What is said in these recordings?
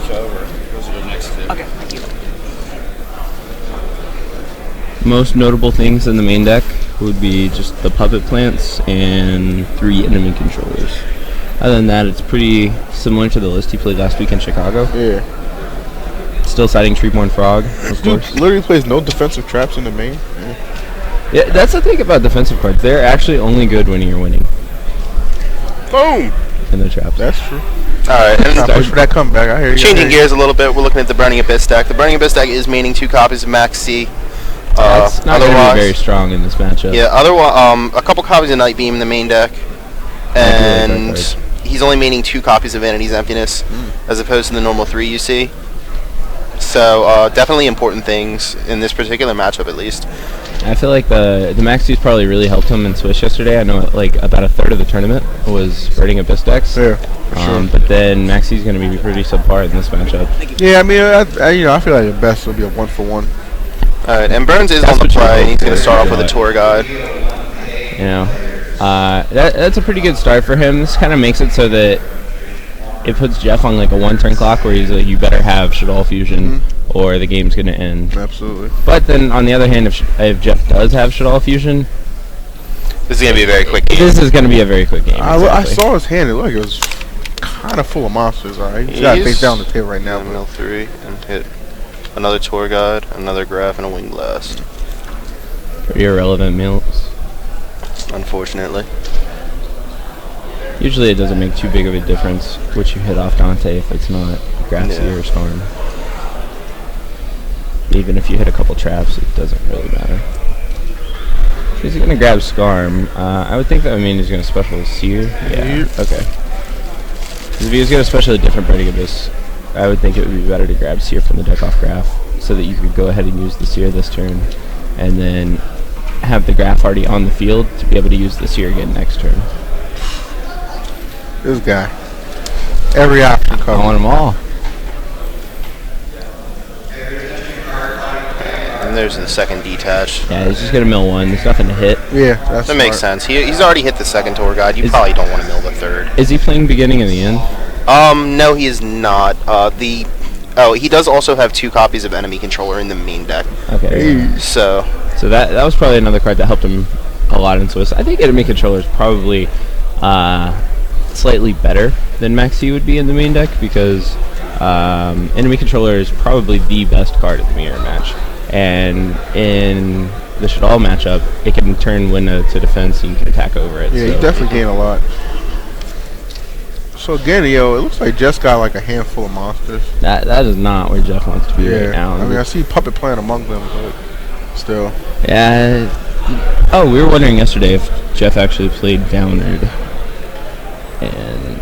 switch over. Those are the next two. Okay, thank you. Most notable things in the main deck would be just the puppet plants and 3 enemy controllers. Other than that, it's pretty similar to the list he played last week in Chicago. Yeah. Still citing Treeborn Frog, of Dude course. literally plays no defensive traps in the main. Yeah, that's the thing about defensive cards. They're actually only good when you're winning. Boom! In the traps. That's true. Alright, and Push for that comeback. I hear you. changing gears a little bit, we're looking at the Burning Abyss deck. The Burning Abyss deck is meaning 2 copies of Max C. That's not going to be very strong in this matchup. Yeah, otherwise, a couple copies of Night Beam in the main deck, and he's only meaning 2 copies of Vanity's Emptiness, as opposed to the normal 3 you see. So definitely important things in this particular matchup, at least. I feel like the Maxi's probably really helped him in Swiss yesterday. I know like about a third of the tournament was Burning Abyss decks. Yeah, for sure. But then Maxi's going to be pretty subpar in this matchup. Yeah, I mean, I feel like the best will be a 1-for-1. Alright, and Burns is on the play, and he's going to start off with a tour guide. You know, that's a pretty good start for him. This kind of makes it so that it puts Jeff on like a 1-turn clock where he's like, you better have Shaddolls Fusion or the game's going to end. Absolutely. But then on the other hand, if Jeff does have Shaddolls Fusion, this is going to be a very quick game. This is going to be a very quick game. I saw his hand. It looked like it was kind of full of monsters. All right, he's got face down the table right now. Mill 3 and hit another tour guide, another graph, and a wing blast. Pretty irrelevant meals. Unfortunately. Usually it doesn't make too big of a difference which you hit off Dante if it's not Grassy or Storm. Even if you hit a couple traps, it doesn't really matter. He's going to grab Scarm. I would think that would mean he's going to special Seer. Yeah, okay. If he was going to special a different Burning Abyss, I would think it would be better to grab Seer from the deck off Graph so that you could go ahead and use the Seer this turn and then have the Graph already on the field to be able to use the Seer again next turn. This guy. Every option covered. I want them all. And there's the second detach. Yeah, he's just going to mill 1. There's nothing to hit. Yeah, that makes sense. He's already hit the second tour guide. You probably don't want to mill the third. Is he playing beginning and the end? No, he is not. He does also have 2 copies of Enemy Controller in the main deck. Okay. Yeah. So that was probably another card that helped him a lot in Swiss. I think Enemy Controller is probably slightly better than Maxi would be in the main deck because Enemy Controller is probably the best card at the mirror match. And in the Shaddolls matchup, it can turn Winna to defense and you can attack over it. Yeah, you definitely gain a lot. So again, it looks like Jeff's got like a handful of monsters. That is not where Jeff wants to be right now. I mean, I see Puppet playing among them, but still. Yeah. Oh, we were wondering yesterday if Jeff actually played Downward. And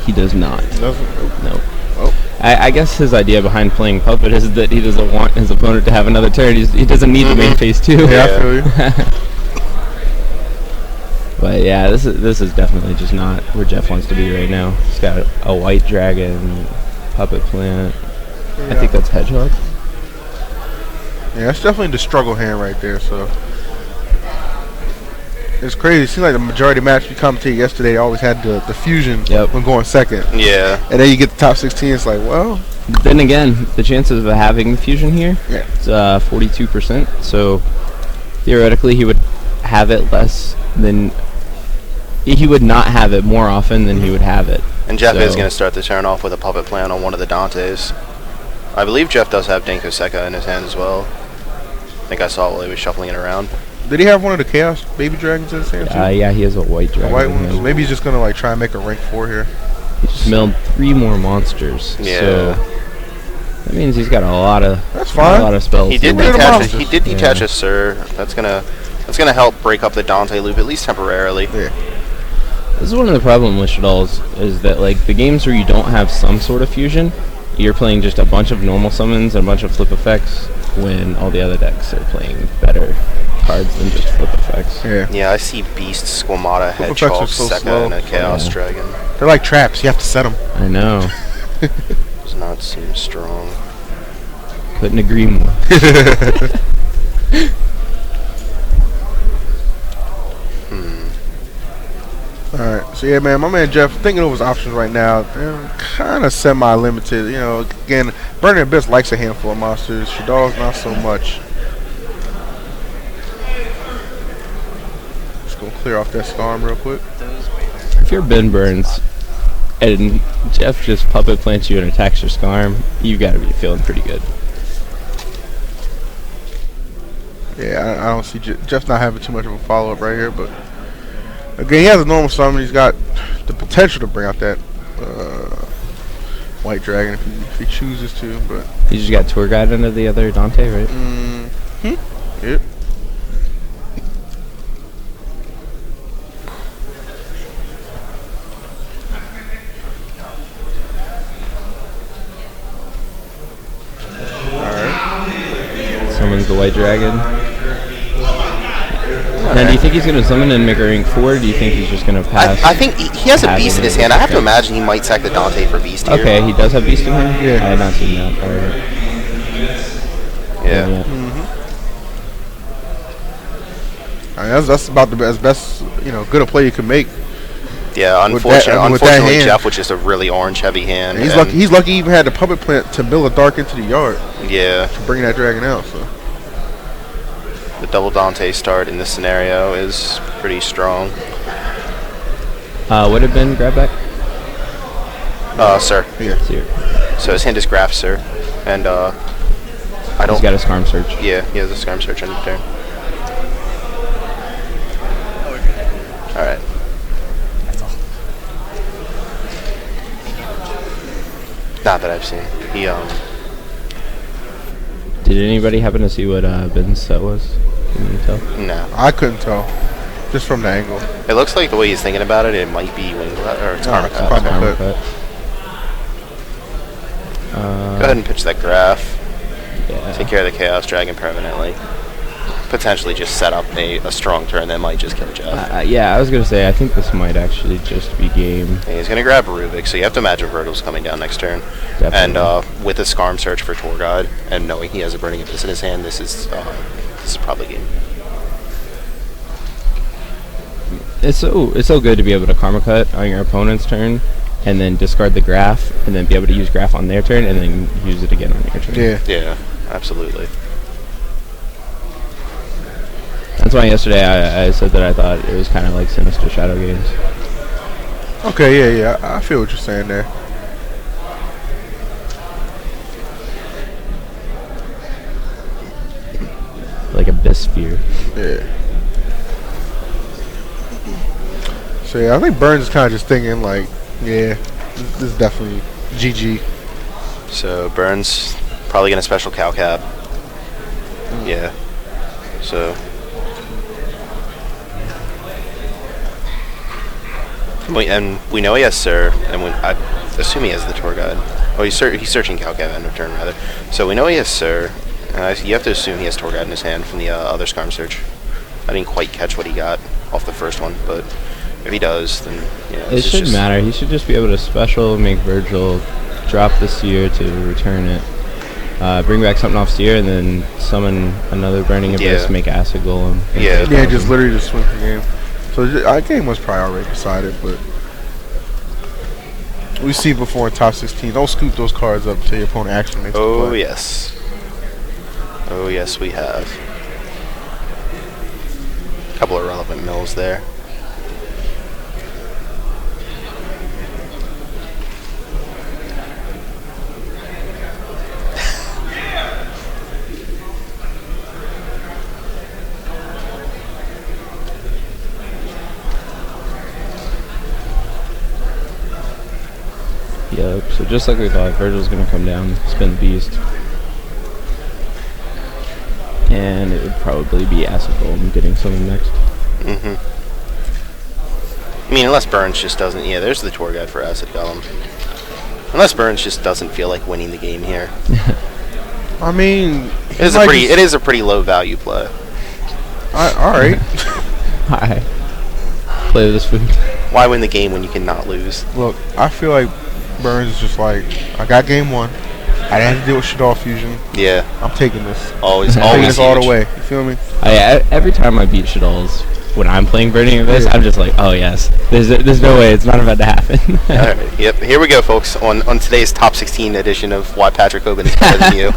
he does not. Doesn't? Nope. Oh. I guess his idea behind playing Puppet is that he doesn't want his opponent to have another turn. He doesn't need the main phase 2. Yeah, I feel you. But yeah, this is definitely just not where Jeff wants to be right now. He's got a white dragon, Puppet plant. Yeah. I think that's Hedgehog. Yeah, it's definitely the struggle hand right there. So it's crazy. It seems like the majority of matches we commentated yesterday always had the fusion when going second. Yeah. And then you get the top 16. It's like, well. Then again, the chances of having the fusion here, it's 42%. So theoretically, he would have it less than. He would not have it more often than he would have it. And Jeff is going to start the turn off with a Puppet Plant on one of the Dantes. I believe Jeff does have Denko Sekka in his hand as well. I think I saw while he was shuffling it around. Did he have one of the Chaos Baby Dragons in his hand too? Yeah, he has a white dragon. A white one? So maybe he's just going to like try and make a rank 4 here. He just milled 3 more monsters. Yeah. So that means he's got a lot of spells. He did detach a Sir. That's gonna help break up the Dante loop, at least temporarily. Yeah. This is one of the problems with Shaddolls, is that like the games where you don't have some sort of fusion, you're playing just a bunch of normal summons and a bunch of flip effects when all the other decks are playing better cards than just flip effects. Yeah, I see Beast, Squamata, Hedgehog, Sekka, and a Chaos Dragon. They're like traps. You have to set them. I know. Does not seem strong. Couldn't agree more. Alright, So yeah, man, my man Jeff thinking over his options right now. Kind of semi-limited. You know, again, Burning Abyss likes a handful of monsters. Shaddolls not so much. Just gonna clear off that Skarm real quick. If you're Ben Burns and Jeff just puppet plants you and attacks your Skarm, you got to be feeling pretty good. Yeah, I don't see Jeff's not having too much of a follow-up right here, but again, he has a normal summon. He's got the potential to bring out that White Dragon if he chooses to, but You just got Tour Guide under the other Dante, right? Yep. Summons the White Dragon. Now, do you think he's going to summon and make a rank 4, or do you think he's just going to pass? I think he has a beast in his hand. I have to imagine he might sack the Dante for beast here. Okay, he does have beast in hand? Yeah. I had not seen that. All right. Yeah. I mean, that's about the best good a play you can make. Yeah, With that unfortunately, hand. Jeff was just a really orange heavy hand. And and he's lucky he even had the puppet plant to mill a dark into the yard Yeah, to bring that dragon out. So the double Dante start in this scenario is pretty strong. Would have been grab back? Sir. yeah, Here. So his hand is graph, sir. And I He's don't. got a Skarm Search. Yeah, he has a Skarm Search on the turn. Alright. Not that I've seen. He Did anybody happen to see what Ben's set was? Can you tell? no. I couldn't tell just from the angle. It looks like the way he's thinking about it, it might be Winglet or it's Karma it's Cut. Karma Karma Cut. Cut. Go ahead and pitch that graph. Yeah. Take care of the Chaos Dragon permanently. Potentially just set up a strong turn that might just kill Jeff. Yeah, I was going to say, I think this might actually just be game. And he's going to grab Rubik, so you have to imagine Virgil's coming down next turn. Definitely. And with a Skarm Search for Tour Guide, and knowing he has a Burning Abyss in his hand, this is probably game. It's so good to be able to Karma Cut on your opponent's turn, and then discard the graph, and then be able to use graph on their turn, and then use it again on your turn. Yeah. Yeah, absolutely. That's why yesterday I said that I thought it was kind of like Sinister Shadow games. Okay, yeah. I feel what you're saying there. Like Abyss Sphere. Yeah. So yeah, I think Burns is kind of just thinking like, yeah, this is definitely GG. So Burns probably going to special Cow Cap. Yeah. So. And we know he has Sir, and I assume he has the Tour Guide. Oh, he's searching Cow Cap end of turn, rather. So we know he has Sir. You have to assume he has Tour Guide in his hand from the other Skarm Search. I didn't quite catch what he got off the first one, but if he does, then It shouldn't matter. He should just be able to special, make Virgil, drop the Seer to return it, bring back something off Seer, and then summon another Burning Abyss, Yeah. make Acid Golem. Yeah. Yeah, just literally just swing the game. So our game was probably already decided, but we see before in top 16. Don't scoop those cards up until your opponent actually makes a Oh play. yes. Oh yes, we have. A couple of relevant mills there. Yep, so just like we thought, Virgil's going to come down, spin Beast. And it would probably be Acid Golem getting something next. I mean, unless Burns just doesn't... Yeah, there's the tour guide for Acid Golem. Unless Burns just doesn't feel like winning the game here. I mean, It is a pretty low value play. all right. Hi. Play this food. Why win the game when you cannot lose? Look, I feel like Burns is just like, I got game one. I didn't have to deal with Shadow Fusion. Yeah, I'm taking this. always I'm taking huge. this all the way. You feel me? Every time I beat Shaddolls, when I'm playing Burning Abyss, I'm just like, oh yes, there's no way it's not about to happen. All right, yep. Here we go, folks. On today's top 16 edition of Why Patrick Hoban is Better Than You.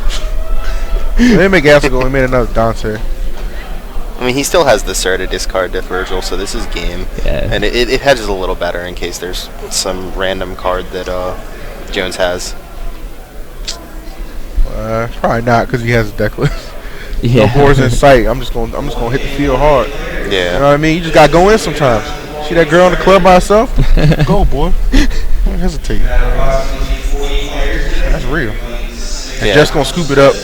They didn't make Asrigal. We made another Dante. I mean, he still has the Sir to discard Death Virgil, so this is game. Yeah. And it hedges a little better in case there's some random card that Jones has. Probably not, because he has a deck list. Yeah. No boards in sight. I'm just gonna hit the field hard. Yeah. You know what I mean? You just gotta go in sometimes. See that girl in the club by herself? Go, boy. Don't hesitate. That's real. And just gonna scoop it up.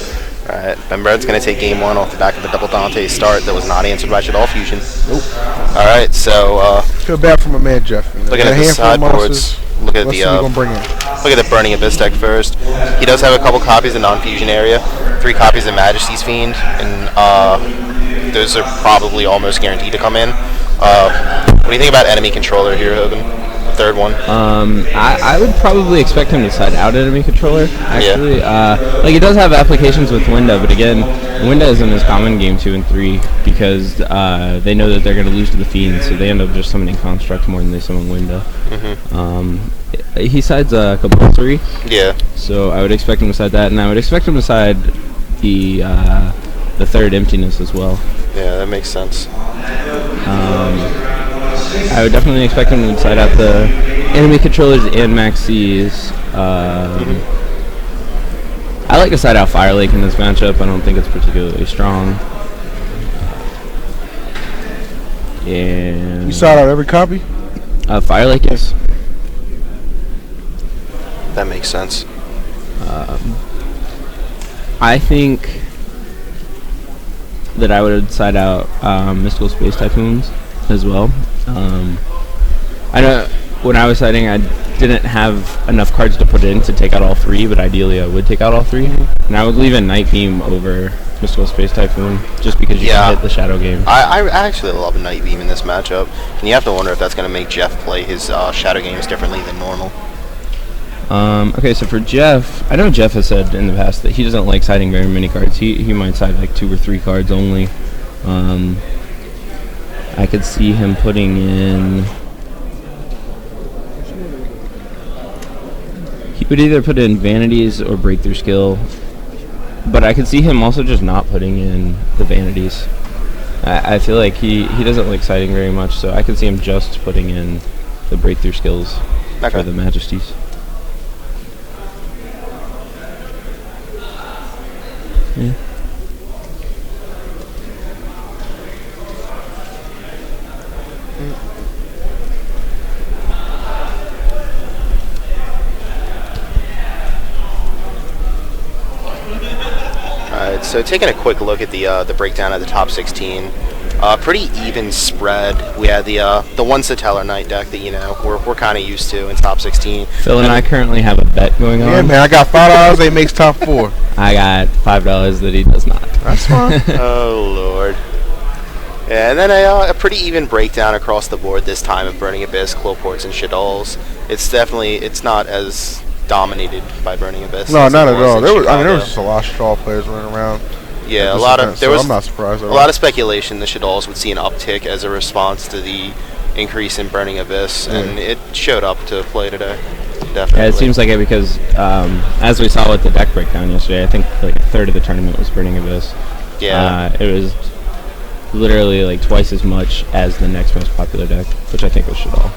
Alright, Bembert's going to take game 1 off the back of a double Dante start that was not answered by Shaddolls Fusion. Nope. Alright, so feel bad for my man Jeff. looking at the sideboards, look at the Burning Abyss deck first. He does have a couple copies of non-fusion area, 3 copies of Majesty's Fiend, and those are probably almost guaranteed to come in. What do you think about enemy controller here, Hogan? Third one. I would probably expect him to side out enemy controller. Actually, like he does have applications with Winda, but again, Winda isn't as common game 2 and 3 because they know that they're going to lose to the Fiend, so they end up just summoning Construct more than they summon Winda. He sides compulsory. Yeah. So I would expect him to side that, and I would expect him to side the third emptiness as well. Yeah, that makes sense. I would definitely expect him to side out the enemy controllers and Maxis. I like to side out Fire Lake in this matchup. I don't think it's particularly strong. And you side out every copy? Fire Lake, yes. That makes sense. I think that I would side out Mystical Space Typhoons as well. I know when I was siding, I didn't have enough cards to put in to take out all 3, but ideally I would take out all 3. And I would leave a Night Beam over Mystical Space Typhoon just because you can hit the Shadow game. I actually love Night Beam in this matchup. And you have to wonder if that's going to make Jeff play his Shadow games differently than normal. Okay, so for Jeff, I know Jeff has said in the past that he doesn't like siding very many cards. He might side like 2 or 3 cards only. I could see him putting in... He would either put in Vanities or Breakthrough Skill, but I could see him also just not putting in the Vanities. I feel like he doesn't like siding very much, so I could see him just putting in the Breakthrough Skills for the Majesties. Yeah. Alright, so taking a quick look at the breakdown of the top 16, pretty even spread. We had the one Satellar Knight deck that we're kind of used to in top 16. Phil and I currently have a bet going on. Yeah, man, I got $5 that makes top 4. I got $5 that he does not. That's fine. Oh Lord. Yeah, and then a pretty even breakdown across the board this time of Burning Abyss, Cloakports, and Shaddolls. It's not as dominated by Burning Abyss. No, not at all. There was just a lot of straw players running around. Yeah, I'm not surprised. A lot of speculation the Shaddolls would see an uptick as a response to the increase in Burning Abyss, and it showed up to play today. Definitely. Yeah, it seems like it because as we saw with the deck breakdown yesterday, I think like a third of the tournament was Burning Abyss. Yeah. It was literally like twice as much as the next most popular deck, which I think was Shaddolls.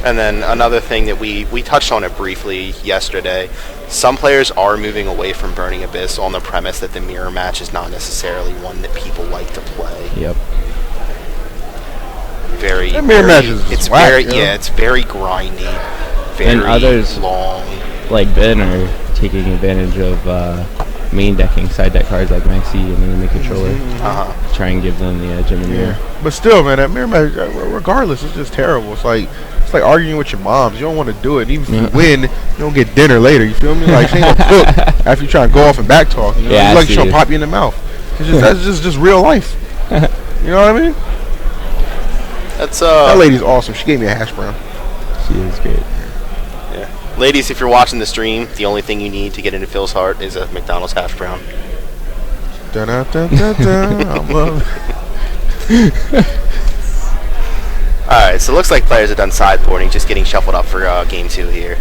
And then another thing that we touched on it briefly yesterday, some players are moving away from Burning Abyss on the premise that the mirror match is not necessarily one that people like to play. Yep. That mirror match is it's whack, very it's very grindy, very and others long. Like Ben are taking advantage of main decking side deck cards like Maxi and enemy controller. Try and give them the edge in the mirror. But still, man, that mirror match, regardless, it's just terrible. It's like arguing with your moms. You don't want to do it. Even if you win, you don't get dinner later. You feel me? Like, she ain't gonna cook after you try to go off and back talk. You know? Yeah, like she'll pop you in the mouth. That's just real life. You know what I mean? That lady's awesome. She gave me a hash brown. She is great. Yeah. Ladies, if you're watching the stream, the only thing you need to get into Phil's heart is a McDonald's hash brown. Dun, dun, dun, dun, dun. I love it. Alright, so it looks like players are done sideboarding, just getting shuffled up for game 2 here.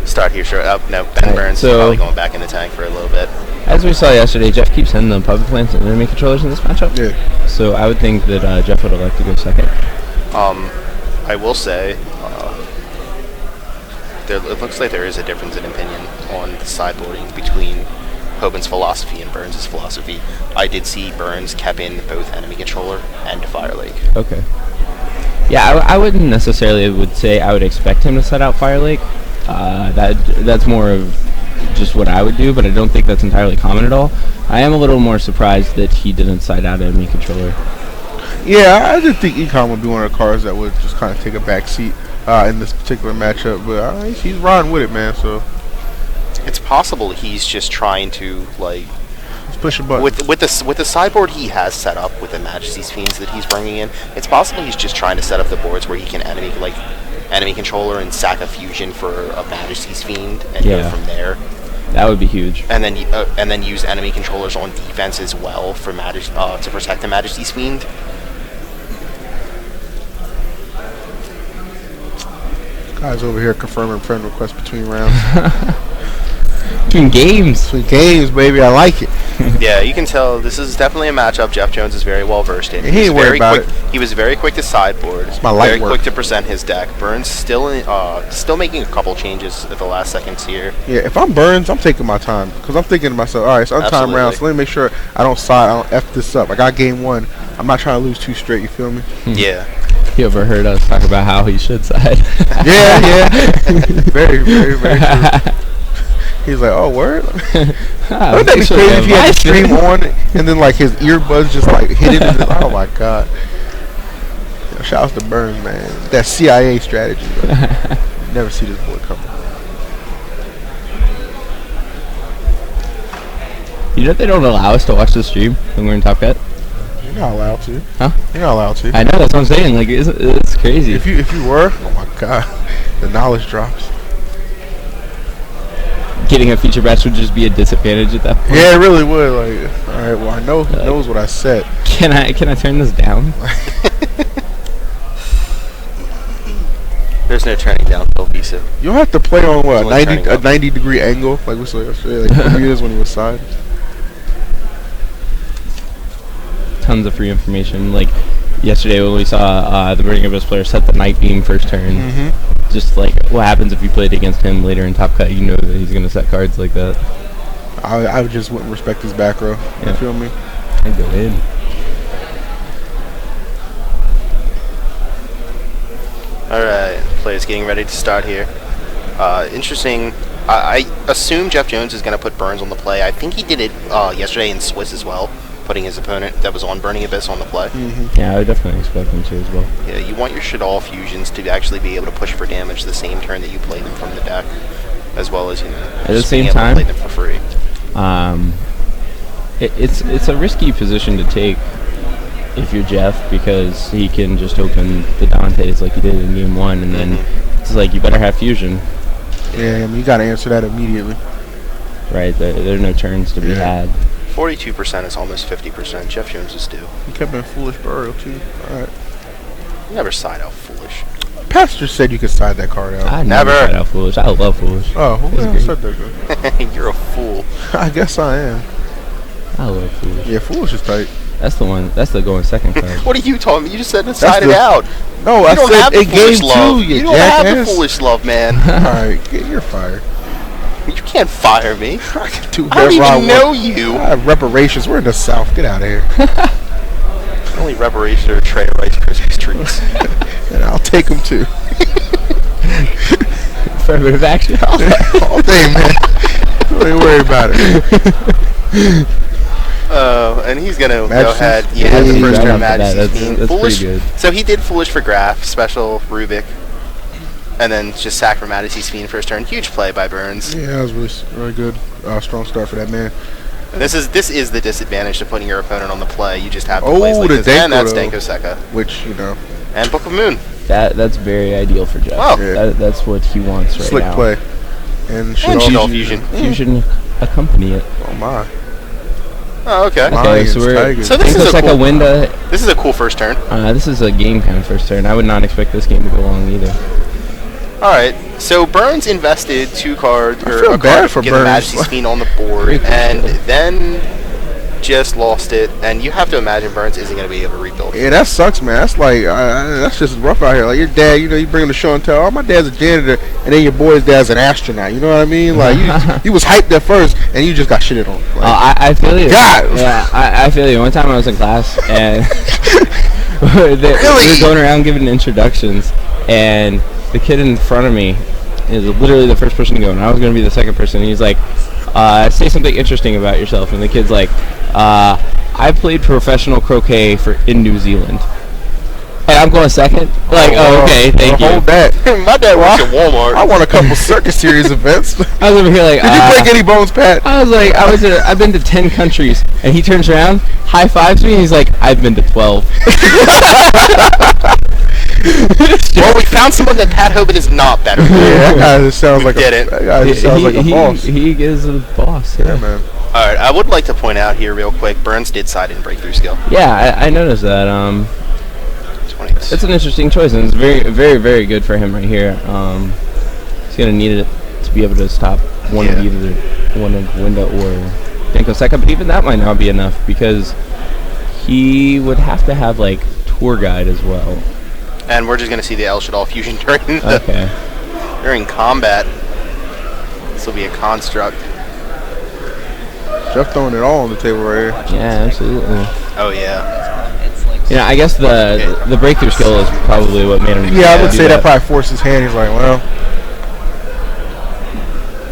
Start here, sure. Oh, no, Ben Alright, Burns is so- probably going back in the tank for a little bit. As we saw yesterday, Jeff keeps sending the puppet plants and enemy controllers in this matchup. Yeah. So I would think that Jeff would have liked to go second. I will say, it looks like there is a difference in opinion on the sideboarding between Hoban's philosophy and Burns' philosophy. I did see Burns kept in both enemy controller and Fire Lake. Okay. Yeah, I wouldn't necessarily would say I would expect him to set out Fire Lake. That's more of just what I would do, but I don't think that's entirely common at all. I am a little more surprised that he didn't side out enemy controller. Yeah, I just think Econ would be one of the cards that would just kind of take a back seat in this particular matchup. But he's riding with it, man. So It's possible he's just trying to like let's push a button. with the sideboard he has set up with the Majesty's Fiends that he's bringing in. It's possible he's just trying to set up the boards where he can enemy controller and sack a fusion for a Majesty's Fiend and go from there. That would be huge. And then use enemy controllers on defense as well for to protect the Majesty's Fiend. Guys over here confirming friend requests between rounds. Between games. Between games, baby. I like it. Yeah, you can tell this is definitely a matchup Jeff Jones is very well versed in. He ain't worried about it. He was very quick to sideboard. It's my light very work. quick to present his deck. Burns still making a couple changes at the last seconds here. Yeah, if I'm Burns, I'm taking my time because I'm thinking to myself, all right, it's untimed round, so let me make sure I don't F this up. I got game 1. I'm not trying to lose 2 straight. You feel me? Yeah. He overheard us talk about how he should side. Yeah. Very, very, very true. He's like, oh, word? Wouldn't that be crazy if he had the stream on and then like his earbuds just like hit it? And oh my god! Yo, shout out to Burns, man. That CIA strategy. Bro. Never see this boy coming. You know they don't allow us to watch the stream when we're in Top Cut? You're not allowed to. Huh? You're not allowed to. I know, that's what I'm saying. Like, it's crazy. If you were, oh my god, the knowledge drops. Getting a feature batch would just be a disadvantage at that point. Yeah, it really would. Like, all right, well, I know he knows what I said. Can I turn this down? There's no turning down Phil Visa. You'll have to play on what, There's only a turning 90-degree angle, like we saw yesterday, like Bermuda's when he was side. Tons of free information. Like yesterday when we saw the Burning Abyss player set the Night Beam first turn. Just like what happens if you played against him later in Top Cut, you know that he's gonna set cards like that. I just wouldn't respect his back row. You feel me? I'd go in. Alright, players getting ready to start here. Interesting. I assume Jeff Jones is going to put Burns on the play. I think he did it yesterday in Swiss as well, putting his opponent that was on Burning Abyss on the play. Yeah, I would definitely expect him to as well. Yeah, you want your Shaddolls fusions to actually be able to push for damage the same turn that you play them from the deck, as well as, at the just same being able to time, play them for free. It's a risky position to take if you're Jeff, because he can just open the Dantes like he did in game 1, and then it's like you better have fusion. Yeah, I mean, you got to answer that immediately. Right, there are no turns to be had. 42% is almost 50%. Jeff Jones is due. He kept being foolish burial too. All right. Never side out foolish. Pastor said you could side that card out. I never Never. side out foolish. I love foolish. Oh, who the hell said that? Good? You're a fool. I guess I am. I love foolish. Yeah, foolish is tight. That's the one. That's the going second card. What are you talking? You just said to side it out. No, You I don't said have the in game foolish love. 2, you don't have the jackass. foolish love, man. All right, you're fired. You can't fire me. I can do I don't whatever I even want. know you. I have reparations. We're in the South. Get out of here. Only reparation or a tray of Rice Krispies treats. And I'll take them too. Affirmative action. All day, man. Don't even worry about it. And he's gonna Majesty's? go ahead. Yeah, Yeah, the right first off turn the bat, Majesty's Fiend. that's Foolish. pretty good. So he did foolish for Graph, special Rubik, and then just sack for Majesty's Fiend first turn. Huge play by Burns. Yeah, that was really good. Strong start for that man. This is the disadvantage to putting your opponent on the play. You just have to Oh, plays like the this, and that's Denko, Denko Seka Which, you know, and Book of Moon. That's very ideal for Jeff. Oh. Yeah. That's what he wants right slick now. play. And And Shaddolls Shaddolls fusion. Fusion accompany it. Oh my. Oh, okay. Okay, Lions, so we're Tigers. So this is a like cool- a window. This is a cool first turn. This is a game kind of first turn. I would not expect this game to go long either. All right. So Burns invested 2 cards or feel a bad card for to get the Burns. Majesty's Fiend on the board, Very cool. and then just lost it. And you have to imagine Burns isn't going to be able to rebuild. Yeah, that sucks, man. That's like that's just rough out here. Like your dad, you know, you bring him to show and tell. Oh, my dad's a janitor, and then your boy's dad's an astronaut. You know what I mean? Like you was hyped at first, and you just got shitted on. Like, I feel you. God. Yeah, I feel you. One time I was in class and they were going around giving introductions, and the kid in front of me is literally the first person to go, and I was going to be the second person. And he's like, say something interesting about yourself. And the kid's like, I played professional croquet in New Zealand. And I'm going second. Like, oh, okay, thank you. Hold that. My dad works at Walmart. I won a couple circus series events. I was over here like, Did you break any bones, Pat? I was like, I've been to 10 countries. And he turns around, high fives me, and he's like, I've been to 12. Well, we found someone that Pat Hoban is not better than. Yeah, that guy just sounds like did it. That guy just sounds like a boss. He is a boss. Yeah, man. All right, I would like to point out here real quick, Burns did side in breakthrough skill. Yeah, I noticed that. 20. It's an interesting choice, and it's very, very, very good for him right here. He's gonna need it to be able to stop one of Winda or Denko Seka, but even that might not be enough because he would have to have like tour guide as well. And we're just going to see the El Shaddolls fusion during during combat. This will be a construct. Jeff throwing it all on the table right here. Yeah, absolutely. Oh, yeah. You know, I guess the breakthrough skill is probably what made him. Yeah, I would say that probably forced his hand. He's like, well,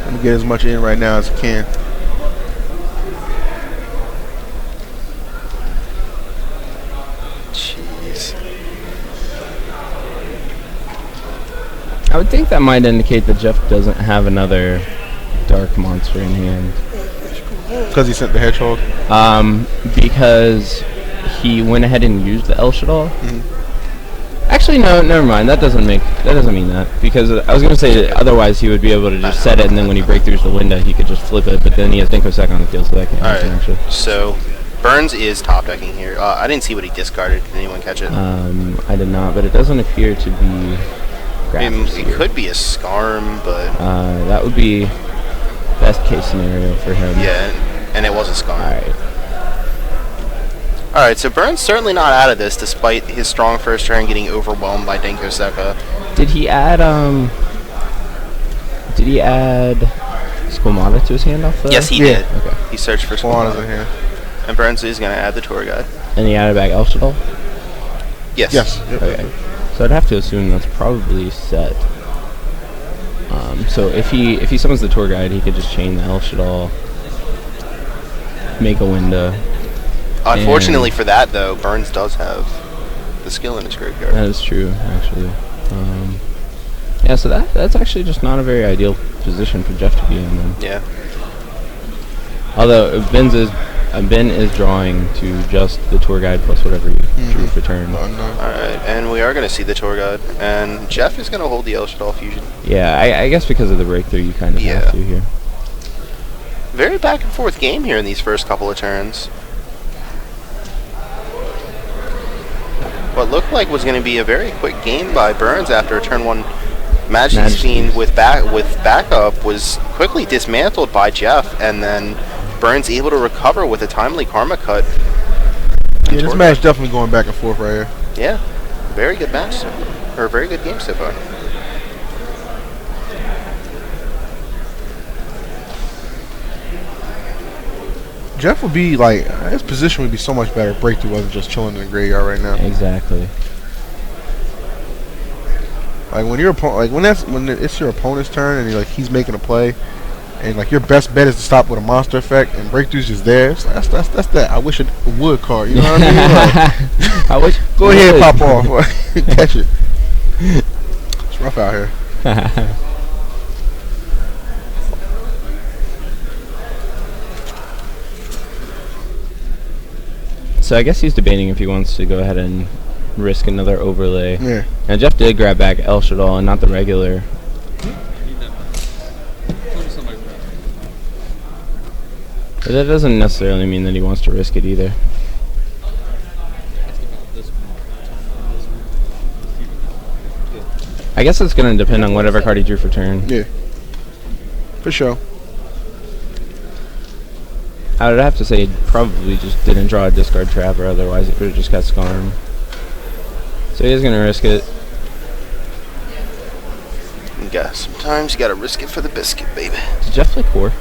let me get as much in right now as I can. Jeez. I would think that might indicate that Jeff doesn't have another dark monster in hand. Because he sent the hedgehog. Because he went ahead and used the El Shaddol. Actually, no, never mind. That doesn't mean that, because I was gonna say that otherwise he would be able to just set it, and then when he breaks through the window, he could just flip it. But then he has Denko Sek on the field, so that can't happen actually. So Burns is top decking here. I didn't see what he discarded. Did anyone catch it? I did not, but it doesn't appear to be. It could be a Scarm, but that would be best case scenario for him. yeah, and it was a Scarm. All right. All right, so Burns certainly not out of this, despite his strong first turn getting overwhelmed by Denko Seka. Did he add Squamata to his hand off the? Yes, he Yeah. did. Okay. He searched for Squamata's in Squamata. here. And Burns is going to add the tour guide. And he added back El Shaddol? Yes. Yes. Yep. Okay. So I'd have to assume that's probably set. So if he summons the tour guide, he could just chain the El Shaddol, make a window. Unfortunately for that, though, Burns does have the skill in his graveyard. That is true, actually. Yeah, so that's actually just not a very ideal position for Jeff to be in. Then. Yeah. Although Ben is drawing to just the tour guide plus whatever you drew for turn. Alright, and we are going to see the tour guide. And Jeff is going to hold the El Shaddol fusion. Yeah, I guess because of the breakthrough, you kind of have to here. Very back and forth game here in these first couple of turns. What looked like was going to be a very quick game by Burns after turn one. Majesty's Fiend with backup was quickly dismantled by Jeff, and then Burns able to recover with a timely karma cut. Yeah, this match definitely going back and forth right here. Yeah, very good match, or a very good game so far. Jeff would be like, his position would be so much better if Breakthrough wasn't just chilling in the graveyard right now. Exactly. Like when when it's your opponent's turn and he's making a play, and like your best bet is to stop with a monster effect, and Breakthrough's just there. It's like, that's that. I wish it would card. You know what I mean? Like, I wish. go ahead, pop off, catch it. It's rough out here. So I guess he's debating if he wants to go ahead and risk another overlay. Yeah. And Jeff did grab back El Shaddol and not the regular. But that doesn't necessarily mean that he wants to risk it either. I guess it's going to depend on whatever card he drew for turn. Yeah. For sure. I would have to say he probably just didn't draw a discard trap, or otherwise he would have just got Scarm. So he is going to risk it. Yeah, sometimes you gotta risk it for the biscuit, baby. Did Jeff play core?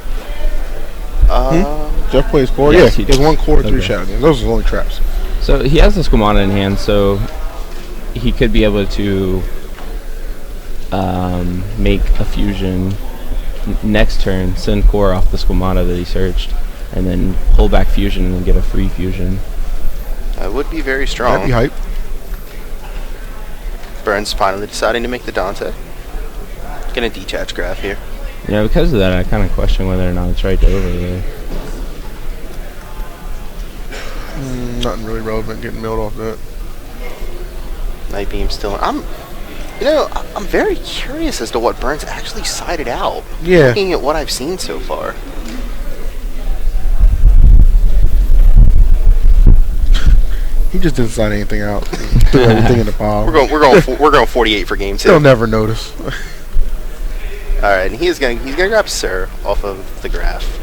Jeff plays core? Yes, Yeah, he has 1 core, 3 okay. Shaddolls. Those are the only traps. So he has the Squamata in hand, so he could be able to make a fusion next turn, send core off the Squamata that he searched, and then pull back fusion and then get a free fusion. That would be very strong. That'd be hype. Burns finally deciding to make the Dante. Gonna detach graph here. Yeah, because of that, I kind of question whether or not it's right to overlay. Nothing really relevant getting milled off that. Night Beam still. I'm very curious as to what Burns actually sided out. Yeah. Looking at what I've seen so far. He just didn't sign anything out. Just threw everything in the pile. We're going 48 for game 2. They'll never notice. All right, and he's gonna grab Sir off of the graph.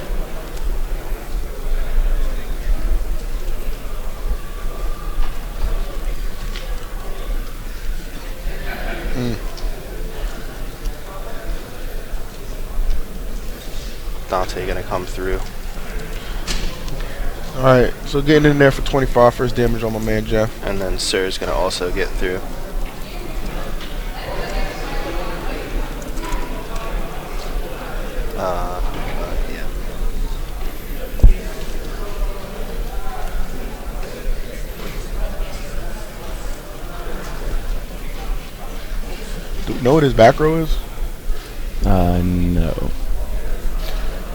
Dante gonna come through. Alright, so getting in there for 25 first damage on my man Jeff. And then Sir's gonna also get through. Yeah. Do you know what his back row is? No.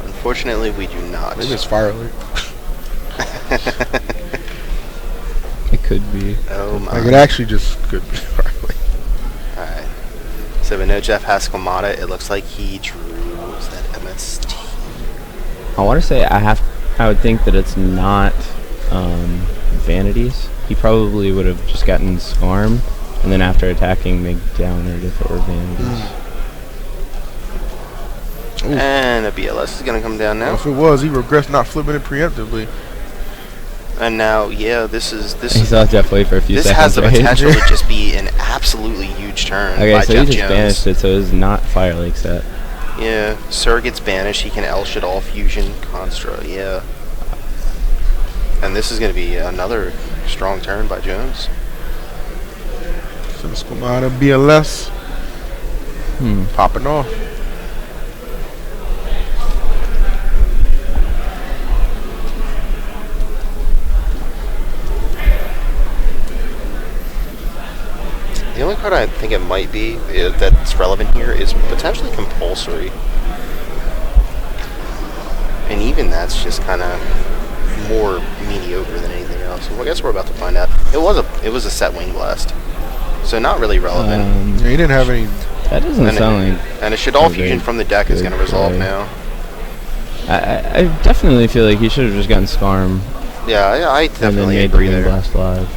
Unfortunately, we do not. Maybe it's Fire Lake. It could be. Oh my. Like, it actually just could be Fire Lake. Alright. So we know Jeff has Squamata. It looks like he drew, what was that, MST? I want to say I would think that it's not Vanities. He probably would have just gotten Scarm, and then after attacking, make downered if it were Vanities. And a BLS is going to come down now. If it was, he regrets not flipping it preemptively. And now, yeah, this He saw Jeff wait for a few this seconds. has the right? potential to just be an absolutely huge turn Okay, by so Jeff he just Jones. banished it, so it's not Fire Lake set. Yeah, Sir gets banished. He can El Shaddolls Fusion Construct. Yeah. And this is going to be another strong turn by Jones. So the Squamata BLS popping off. The only card I think it might be that's relevant here is potentially Compulsory. And even that's just kind of more mediocre than anything else. Well, I guess we're about to find out. It was a set Wing Blast, so not really relevant. Yeah, he didn't have any. That doesn't sound like. And a Shaddolls a Fusion very from the deck is good going to resolve play. now. I definitely feel like he should have just gotten Scarm Yeah, I and then definitely made the agree Wing there. Blast live.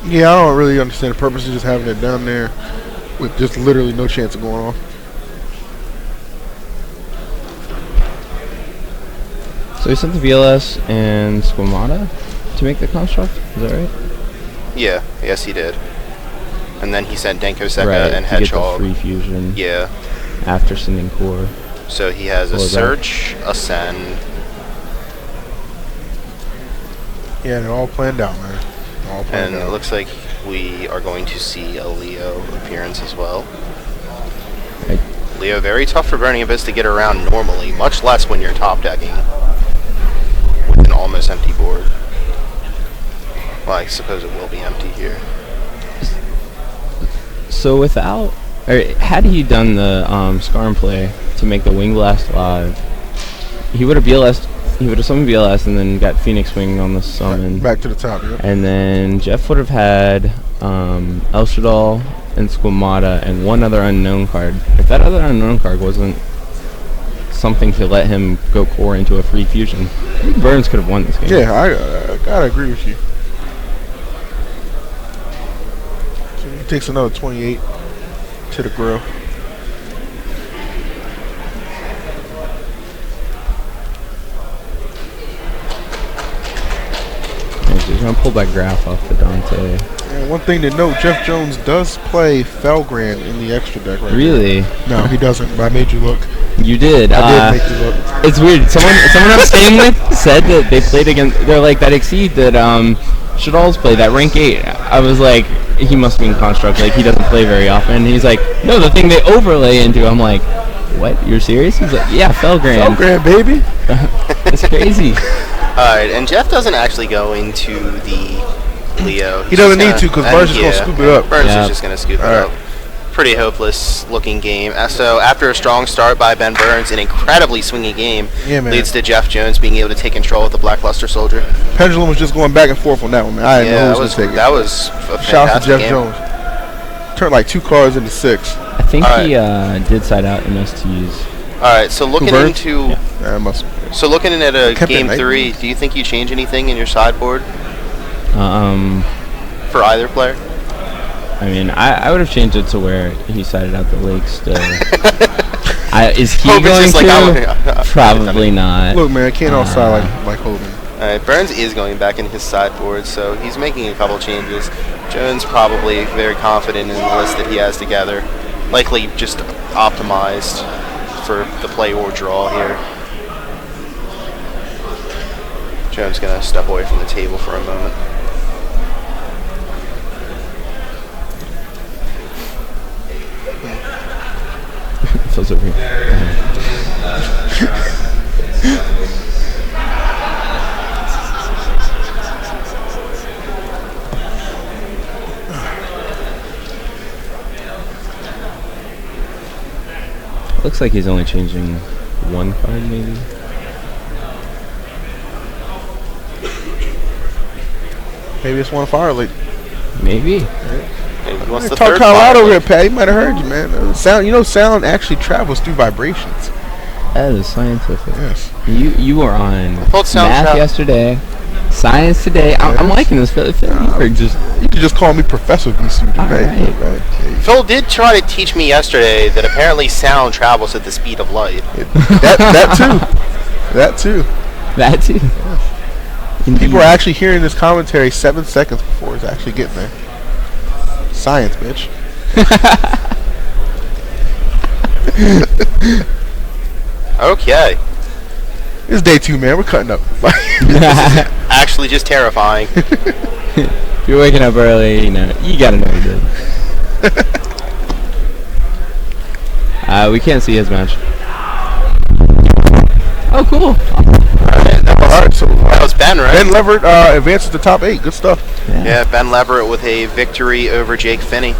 Yeah, I don't really understand the purpose of just having it down there with just literally no chance of going off. So he sent the VLS and Squamata to make the construct? Is that right? Yeah, yes he did. And then he sent Denko Sekka Right, and to get the Hedgehog. free fusion Yeah. after sending core. So he has a Or that. Search, a Send. Yeah, they're all planned out, man. All planned And it out. looks like we are going to see a Leo appearance as well. Right. Leo, very tough for Burning Abyss to get around normally, much less when you're top decking with an almost empty board. Well, I suppose it will be empty here. So without, or had he done the Scarm play to make the Wing Blast live, he would have BLS. He would have summoned BLS and then got Phoenix Wing on the summon. Back to the top, yeah. And then Jeff would have had El Shaddolls and Squamata and one other unknown card. If that other unknown card wasn't something to let him go core into a free fusion. I think Burns could have won this game. Yeah, I gotta agree with you. So he takes another 28 to the grill. He's gonna pull that graph off the Dante. And one thing to note, Jeff Jones does play Felgrand in the extra deck right Really? now. No, he doesn't, but I made you look. You did. I did make you look. It's weird. Someone I'm staying with said that they played against. They're like that Exceed that Shaddolls played, that rank 8. I was like, he must be in Construct. Like he doesn't play very often. And he's like, no, the thing they overlay into. I'm like, what? You're serious? He's like, yeah, Felgrand. Felgrand, baby. That's crazy. Alright, and Jeff doesn't actually go into the Leo. He doesn't need to because Burns is going to scoop it up. Burns is just going to scoop it up. Pretty hopeless looking game. So after a strong start by Ben Burns, an incredibly swingy game leads to Jeff Jones being able to take control with the Blackluster Soldier. Pendulum was just going back and forth on that one, man. I didn't know who was going to take it. That was a shout out to Jeff game. Jones. Turned like 2 cards into 6. I think he did side out MSTs. Alright, so looking into so looking at a game 3, do you think you change anything in your sideboard? For either player? I mean, I would have changed it to where he sided out the lake still. Is he going to? Probably not. Look, man, I can't all side like Hogan. Alright, Burns is going back in his sideboard, so he's making a couple changes. Jones probably very confident in the list that he has together. Likely just optimized for the play or draw here. Jones going to step away from the table for a moment. Phil's over here. Looks like he's only changing 1 card, maybe. Maybe it's one fire leak. Maybe. Maybe he wants the Talk third Kyle out fire over here, leak. Pat. He might have heard you, man. Sound actually travels through vibrations. That is scientific. Yes. You were on Sound math yesterday, science today. I'm liking this. You can just call me Professor VC. Right. Phil did try to teach me yesterday that apparently sound travels at the speed of light. That too. That too. That too. People are actually hearing this commentary 7 seconds before it's actually getting there. Science, bitch. Okay. It's day 2, man. We're cutting up. Actually just terrifying. If you're waking up early, you gotta know you're good. We can't see his match. Oh, cool. That was Ben, right? Ben Leverett advances to top 8. Good stuff. Yeah, Ben Leverett with a victory over Jake Finney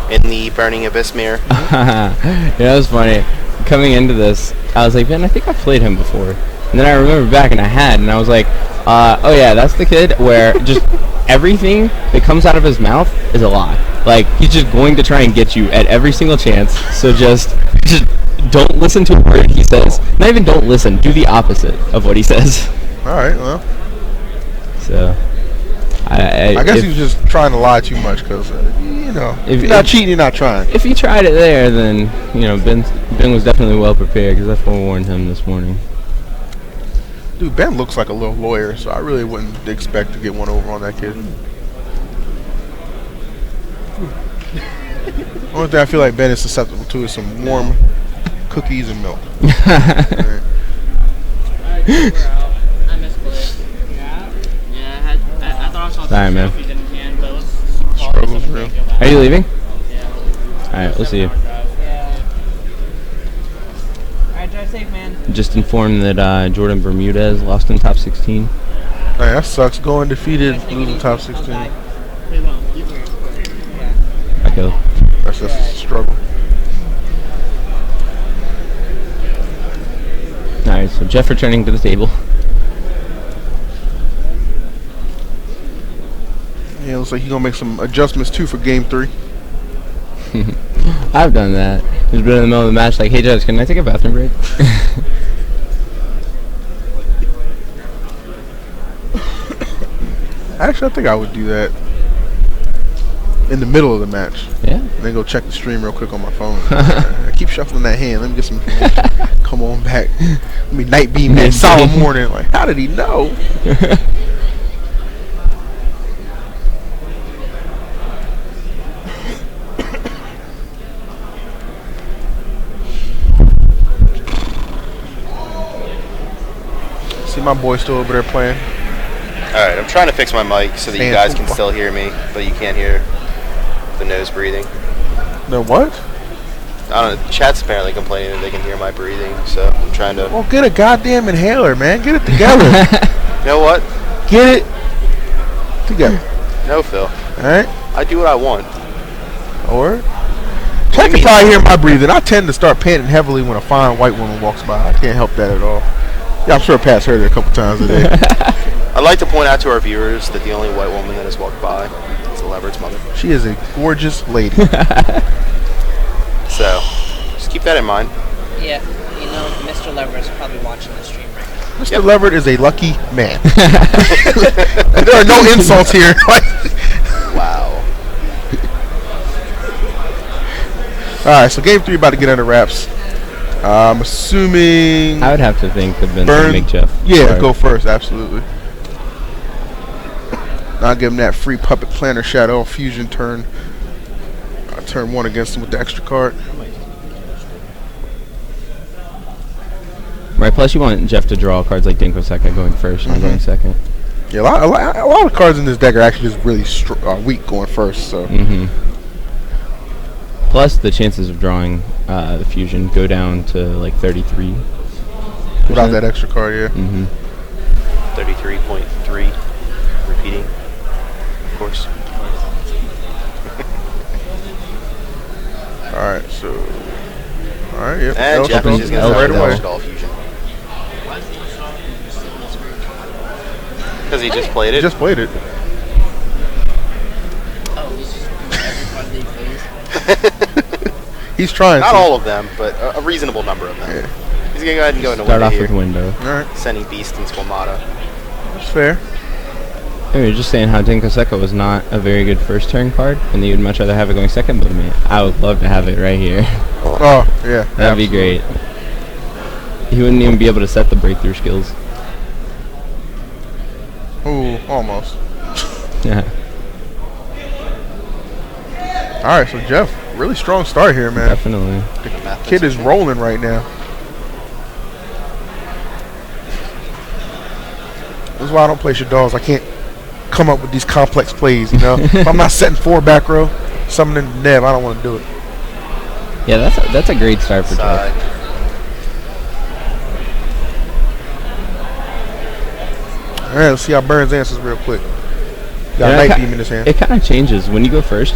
in the Burning Abyss mirror. That was funny. Coming into this, I was like, Ben, I think I've played him before. And then I remember back, and I had, and I was like, oh yeah, that's the kid where just everything that comes out of his mouth is a lie. Like, he's just going to try and get you at every single chance. So just don't listen to a word he says. Not even don't listen. Do the opposite of what he says. All right, well. So, I guess he was just trying to lie too much because, if you're not cheating, you're not trying. If he tried it there, then, Ben was definitely well prepared because I forewarned him this morning. Dude, Ben looks like a little lawyer, so I really wouldn't expect to get one over on that kid. Only thing I feel like Ben is susceptible to is some warm cookies and milk. Right. Sorry, man. Struggle's real. Are you leaving? Alright, we'll see you. Alright, drive safe, man. Just informed that Jordan Bermudez lost in top 16. Hey, that sucks. Going defeated, losing top 16. Okay. That's just a struggle. Alright, so Jeff returning to the table. Yeah, looks like he's gonna make some adjustments too for game 3. I've done that. Just been in the middle of the match, like, hey Judge, can I take a bathroom break? Actually, I think I would do that in the middle of the match. Yeah. And then go check the stream real quick on my phone. I keep shuffling that hand. Let me get some information. Come on back. Let me night beam that solemn morning. Like, how did he know? See my boy still over there playing. Alright, I'm trying to fix my mic so that you guys can still hear me, but you can't hear the nose breathing. The what? I don't know. Chat's apparently complaining that they can hear my breathing, so I'm trying to. Well, get a goddamn inhaler, man. Get it together. You know what? Get it together. No, Phil. Alright? I do what I want. Or? Chat can probably hear my breathing. I tend to start panting heavily when a fine white woman walks by. I can't help that at all. Yeah, I'm sure Pat's heard it a couple times a day. I'd like to point out to our viewers that the only white woman that has walked by is the Leverett's mother. She is a gorgeous lady. So, just keep that in mind. Yeah, you know, Mr. Leverett's probably watching the stream right now. Mr. Leverett is a lucky man. There are no insults here. Wow. Alright, so game 3 about to get under wraps. I'm assuming I would have to think the Ben's Burn. would make Jeff. Yeah, start. go first, absolutely. I'll give him that free puppet planner shadow fusion turn. Turn 1 against him with the extra card. Right, plus you want Jeff to draw cards like Dinko Seka going first, not going second. Yeah, a lot of cards in this deck are actually just really weak going first. So. Plus the chances of drawing the fusion go down to like 33. Without that extra card, yeah. 33.3. Repeating, of course. Alright, so. Alright, yep. And Jeff is just going to right start away. Shaddolls fusion. Because he just played it. He just played it. Oh, this is every card they plays. He's trying Not to. all of them, but a reasonable number of them. Yeah. He's going to go ahead and go into Start window off here. with window. Alright, Sending Beast and Squamata. that's fair. We were just saying how Dinko Seka was not a very good first turn card, and that you'd much rather have it going second, but man, I would love to have it right here. Oh, yeah. That'd be great. He wouldn't even be able to set the breakthrough skills. Ooh, almost. Yeah. Alright, so Jeff, really strong start here, man. Definitely. The kid is rolling right now. That's why I don't play Shaddolls. I can't come up with these complex plays, you know? If I'm not setting 4 back row, summoning Nev, I don't want to do it. Yeah, that's a great start for Jeff. Alright, let's see how Burns answers real quick. Got Yeah, a Night Beam in his hand. It kind of changes. When you go first,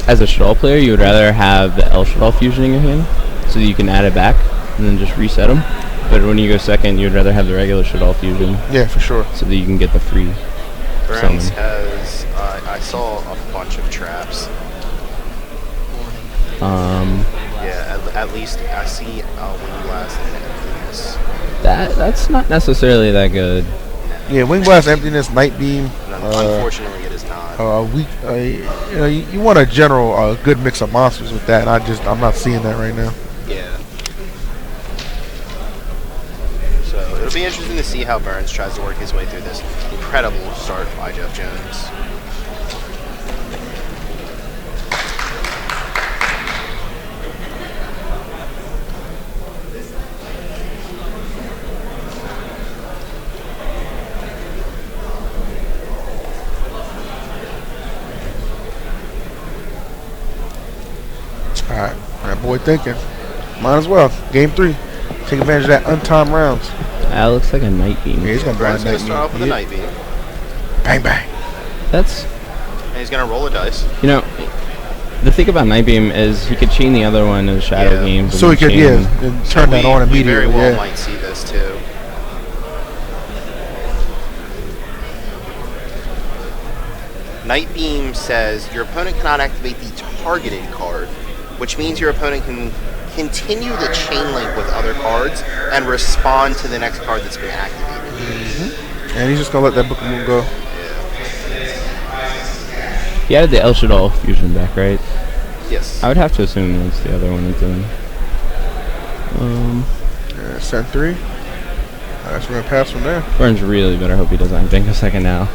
as a Shaddol player, you would rather have the L Shaddol fusion in your hand, so that you can add it back, and then just reset them. But when you go second, you'd rather have the regular Shaddol fusion, Yeah, for sure. so that you can get the free Burns summon. has, I saw a bunch of traps. Yeah, at least I see Wind Blast and Emptiness. That's not necessarily that good. Yeah, Wing Blast, Emptiness, Night Beam. Unfortunately, it is not. You want a general good mix of monsters with that, and I'm not seeing that right now. Yeah. So it'll be interesting to see how Burns tries to work his way through this incredible start by Jeff Jones. Alright, that boy thinking. Might as well. Game 3. Take advantage of that untimed rounds. That looks like a Night Beam. Yeah, he's gonna Burns blind is going to Night start off with a Beam. Night Beam, Bang bang. That's, and he's going to roll a dice. you know, the thing about Night Beam is he could chain the other one as Shadow Yeah. Games. So he and could, chain yeah, them. and turn that on We immediately. very well Yeah. might see this too. Night Beam says your opponent cannot activate the targeted card which means your opponent can continue the chain link with other cards and respond to the next card that's been activated. And he's just gonna let that book moon go. He added the El Shaddolls fusion back, right? Yes. I would have to assume that's the other one he's doing. Set 3. Alright, so we're gonna pass from there. Burns really better hope he doesn't think a second now.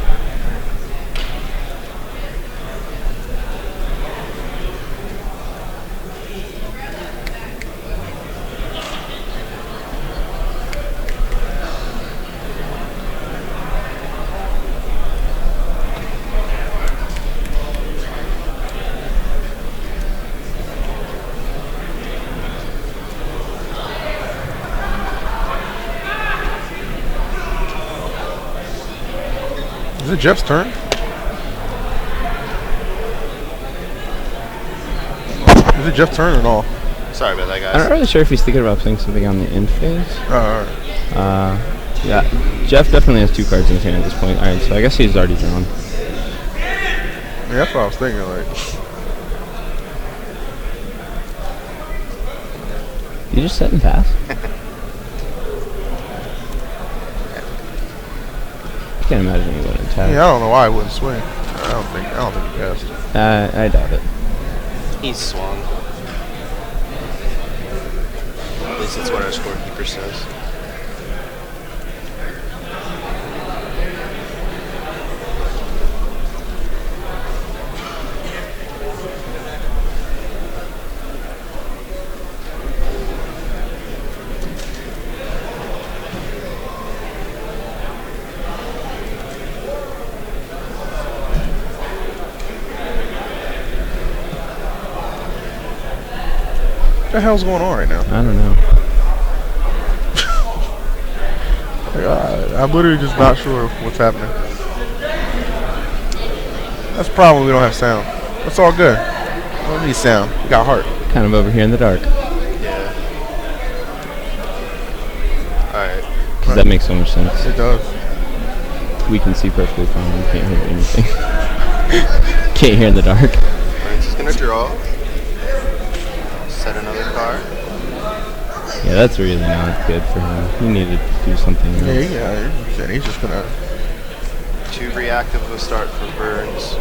Is it Jeff's turn? Is it Jeff's turn or no? Sorry about that, guys. I'm not really sure if he's thinking about playing something on the end phase. Alright. Yeah, Jeff definitely has 2 cards in his hand at this point. Alright, so I guess he's already drawn. Yeah, that's what I was thinking, like. You just set and pass? I can't imagine he wouldn't attack. Yeah, I don't know why I wouldn't swing. I don't think he passed. I doubt it. He's swung. At least that's what our scorekeeper says. What the hell's going on right now? I don't know. I'm literally just not sure what's happening. That's the problem, we don't have sound. It's all good. We don't need sound. We got heart. Kind of over here in the dark. Yeah. Alright. Because that makes so much sense. It does. We can see perfectly fine. We can't hear anything. Can't hear in the dark. Burns is gonna draw. Set another card. Yeah, that's really not good for him. He needed to do something else. Yeah, he's just gonna. 2 reactive will start for Burns.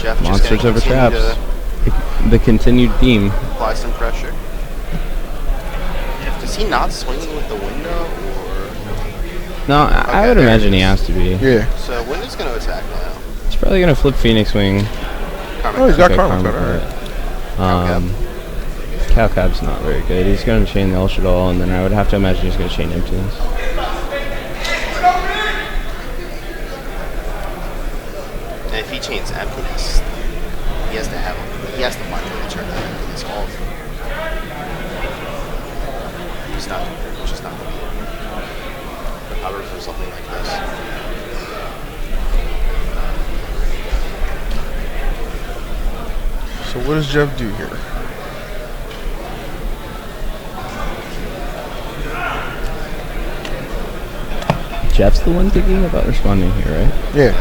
Jeff Monsters just over gonna continue traps. The continued theme. to apply some pressure. Is he not swinging with the window, or? No, I would imagine he has to be. Yeah. So window's gonna attack now. He's probably going to flip Phoenix Wing. Oh, he's got Okay, karma. Karma Cut. Cow Cab's not very good. He's going to chain the El Shaddolls, and then I would have to imagine he's going to chain Emptiness. And if he chains Emptiness, he has to find a way to turn that Emptiness off. It's just not going to be recovered from something like this. So what does Jeff do here? Jeff's the one thinking about responding here, right? Yeah.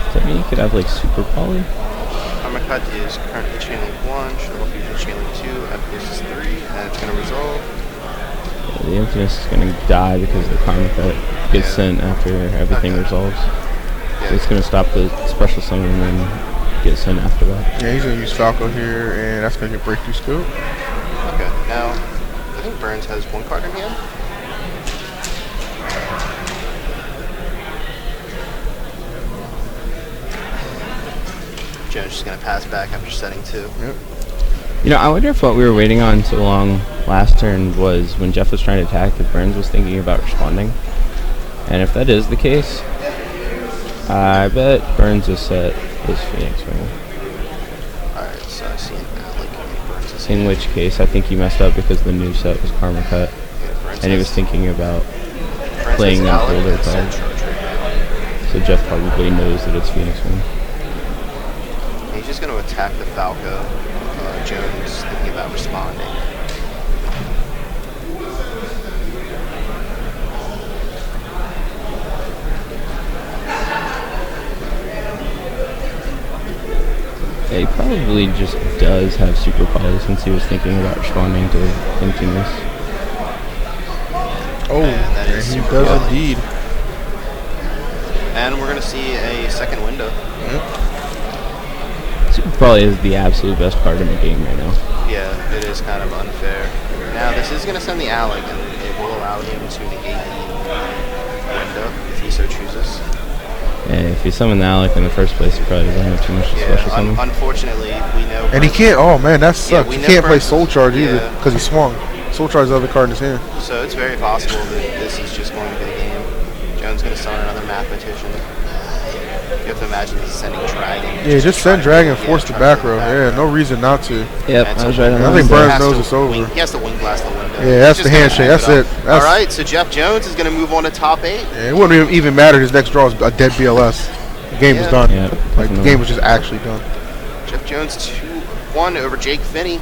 Does that mean he could have, like, Super Poly? Karmacut is currently chain link 1, Shadow Fusion chain link 2, Emptiness is 3, and it's going to resolve. Yeah, the Emptiness is going to die because the Karma Cut gets sent after everything resolves. Yeah. It's going to stop the special summon and then get sent after that. Yeah, he's gonna use Falco here, and that's gonna get breakthrough scope. Okay, now, I think Burns has 1 card in hand. Joe's just going to pass back after setting 2. Yep. You know, I wonder if what we were waiting on so long last turn was when Jeff was trying to attack, that Burns was thinking about responding. And if that is the case, I bet Burns is set his Phoenix Wing. Alright, so I see like Burns is In which case, I think he messed up because the new set was Karma Cut. And he was thinking about playing an older card. So Jeff probably knows that it's Phoenix Wing. He's just going to attack the Falco. Jones thinking about responding. Yeah, he probably probably just does have super poly since he was thinking about responding to emptiness. Oh, And that is and he super does poly. indeed. And we're going to see a second window. Super poly is the absolute best card in the game right now. Yeah, it is kind of unfair. Now, this is going to send the ALEC, and it will allow him to negate the window if he so chooses. Yeah, if he summoned the Alec in the first place, he probably doesn't have too much to special summon. Unfortunately, we know... And he can't, oh man, that sucks. we He know can't play versus- Soul Charge either yeah. because he swung. Soul Charge is the other card in his hand. So it's very possible that this is just going to be the game. Jones going to summon another mathematician. You have to imagine he's sending Dragon. Yeah, just send Dragon, force the back row. Yeah, no reason not to. Yep, And I so was right on I that. think he Burns has knows to it's over. He has to wing blast the window. Yeah, that's He's the just gonna handshake. amp That's up. it. That's, All right, so Jeff Jones is going to move on to top 8. Yeah, it wouldn't even matter. His next draw is a dead BLS. The game was Yeah. done. Yeah, Like the definitely. game was just actually done. Jeff Jones 2-1 over Jake Finney.